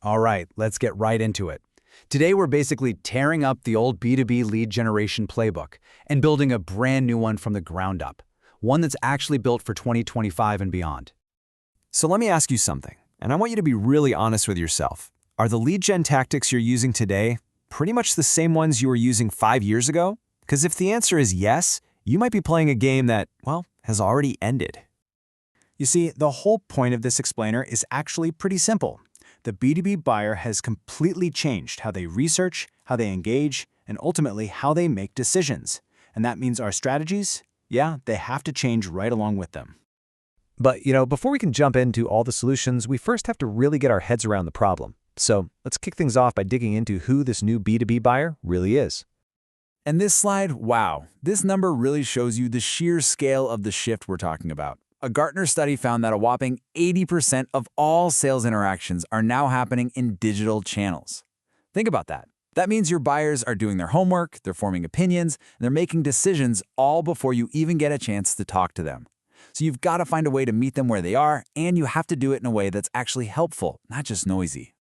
All right, let's get right into it. Today, we're basically tearing up the old B2B lead generation playbook and building a brand new one from the ground up, one that's actually built for 2025 and beyond. So let me ask you something, and I want you to be really honest with yourself. Are the lead gen tactics you're using today pretty much the same ones you were using 5 years ago? Because if the answer is yes, you might be playing a game that, well, has already ended. You see, the whole point of this explainer is actually pretty simple. The B2B buyer has completely changed how they research, how they engage, and ultimately how they make decisions. And that means our strategies, they have to change right along with them. But, before we can jump into all the solutions, we first have to really get our heads around the problem. So let's kick things off by digging into who this new B2B buyer really is. And this slide, wow, this number really shows you the sheer scale of the shift we're talking about. A Gartner study found that a whopping 80% of all sales interactions are now happening in digital channels. Think about that. That means your buyers are doing their homework, they're forming opinions, and they're making decisions all before you even get a chance to talk to them. So you've got to find a way to meet them where they are, and you have to do it in a way that's actually helpful, not just noisy.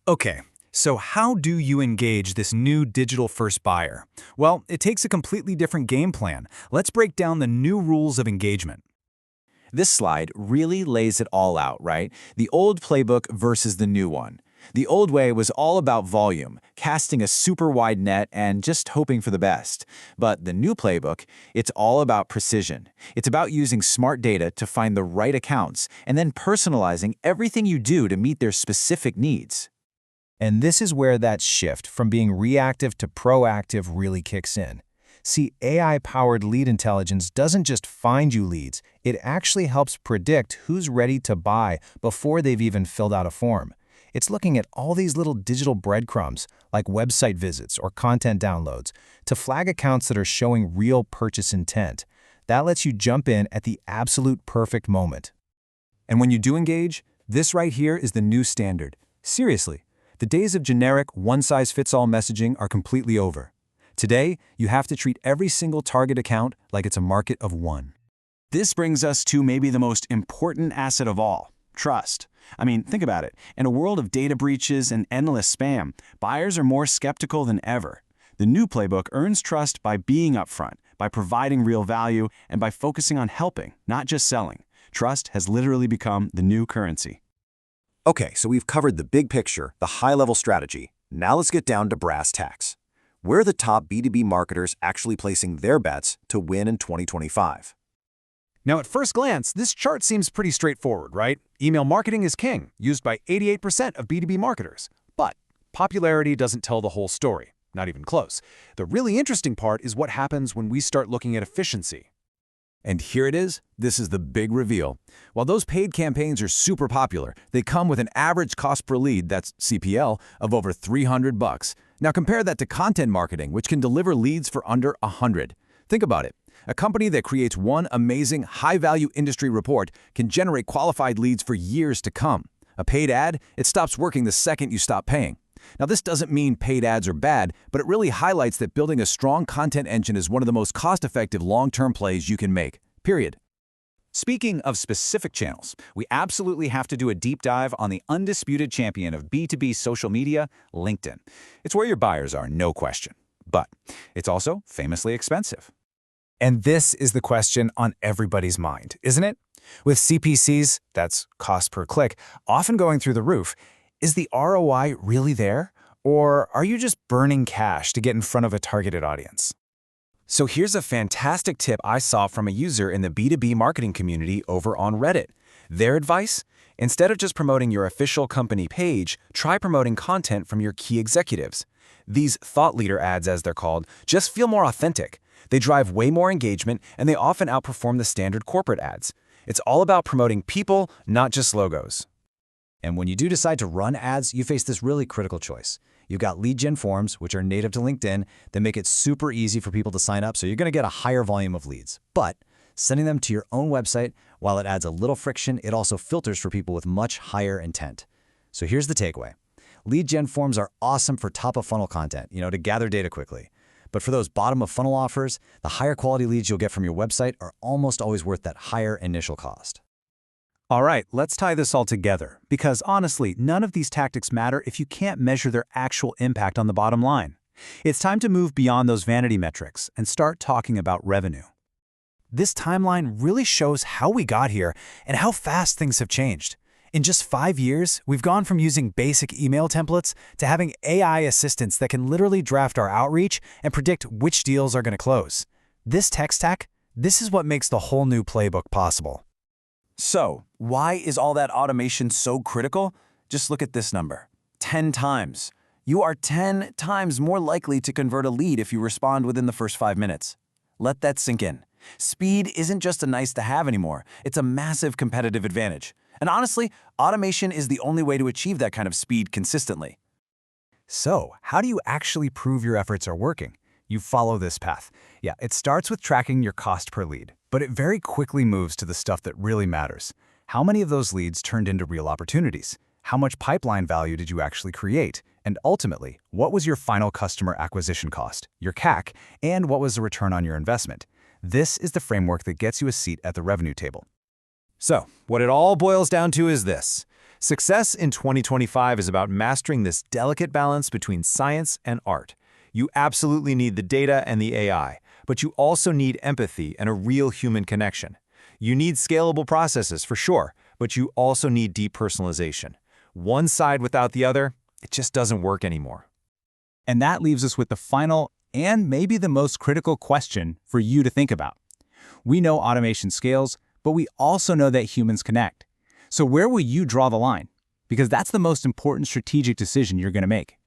Okay, so how do you engage this new digital-first buyer? Well, it takes a completely different game plan. Let's break down the new rules of engagement. This slide really lays it all out, right? The old playbook versus the new one. The old way was all about volume, casting a super wide net and just hoping for the best. But the new playbook, it's all about precision. It's about using smart data to find the right accounts and then personalizing everything you do to meet their specific needs. And this is where that shift from being reactive to proactive really kicks in. See, AI-powered lead intelligence doesn't just find you leads, it actually helps predict who's ready to buy before they've even filled out a form. It's looking at all these little digital breadcrumbs, like website visits or content downloads, to flag accounts that are showing real purchase intent. That lets you jump in at the absolute perfect moment. And when you do engage, this right here is the new standard. Seriously, the days of generic, one-size-fits-all messaging are completely over. Today, you have to treat every single target account like it's a market of one. This brings us to maybe the most important asset of all, trust. I mean, think about it. In a world of data breaches and endless spam, buyers are more skeptical than ever. The new playbook earns trust by being upfront, by providing real value, and by focusing on helping, not just selling. Trust has literally become the new currency. Okay, so we've covered the big picture, the high-level strategy. Now let's get down to brass tacks. Where are the top B2B marketers actually placing their bets to win in 2025? Now, at first glance, this chart seems pretty straightforward, right? Email marketing is king, used by 88% of B2B marketers. But popularity doesn't tell the whole story, not even close. The really interesting part is what happens when we start looking at efficiency. And here it is. This is the big reveal. While those paid campaigns are super popular, they come with an average cost per lead, that's CPL, of over $300. Now compare that to content marketing, which can deliver leads for under $100. Think about it. A company that creates one amazing, high-value industry report can generate qualified leads for years to come. A paid ad, it stops working the second you stop paying. Now, this doesn't mean paid ads are bad, but it really highlights that building a strong content engine is one of the most cost-effective long-term plays you can make, period. Speaking of specific channels, we absolutely have to do a deep dive on the undisputed champion of B2B social media, LinkedIn. It's where your buyers are, no question. But it's also famously expensive. And this is the question on everybody's mind, isn't it? With CPCs, that's cost per click, often going through the roof, is the ROI really there? Or are you just burning cash to get in front of a targeted audience? So here's a fantastic tip I saw from a user in the B2B marketing community over on Reddit. Their advice? Instead of just promoting your official company page, try promoting content from your key executives. These thought leader ads, as they're called, just feel more authentic. They drive way more engagement, and they often outperform the standard corporate ads. It's all about promoting people, not just logos. And when you do decide to run ads, you face this really critical choice. You've got lead gen forms, which are native to LinkedIn, that make it super easy for people to sign up, so you're going to get a higher volume of leads. But sending them to your own website, while it adds a little friction, it also filters for people with much higher intent. So here's the takeaway. Lead gen forms are awesome for top-of-funnel content, to gather data quickly. But for those bottom-of-funnel offers, the higher quality leads you'll get from your website are almost always worth that higher initial cost. All right, let's tie this all together, because honestly, none of these tactics matter if you can't measure their actual impact on the bottom line. It's time to move beyond those vanity metrics and start talking about revenue. This timeline really shows how we got here and how fast things have changed. In just 5 years, we've gone from using basic email templates to having AI assistants that can literally draft our outreach and predict which deals are going to close. This tech stack, this is what makes the whole new playbook possible. So, why is all that automation so critical? Just look at this number. 10 times. You are 10 times more likely to convert a lead if you respond within the first 5 minutes. Let that sink in. Speed isn't just a nice to have anymore. It's a massive competitive advantage. And honestly, automation is the only way to achieve that kind of speed consistently. So, how do you actually prove your efforts are working? You follow this path. Yeah, it starts with tracking your cost per lead, but it very quickly moves to the stuff that really matters. How many of those leads turned into real opportunities? How much pipeline value did you actually create? And ultimately, what was your final customer acquisition cost, your CAC, and what was the return on your investment? This is the framework that gets you a seat at the revenue table. So, what it all boils down to is this. Success in 2025 is about mastering this delicate balance between science and art. You absolutely need the data and the AI, but you also need empathy and a real human connection. You need scalable processes for sure, but you also need deep personalization. One side without the other, it just doesn't work anymore. And that leaves us with the final and maybe the most critical question for you to think about. We know automation scales, but we also know that humans connect. So where will you draw the line? Because that's the most important strategic decision you're going to make.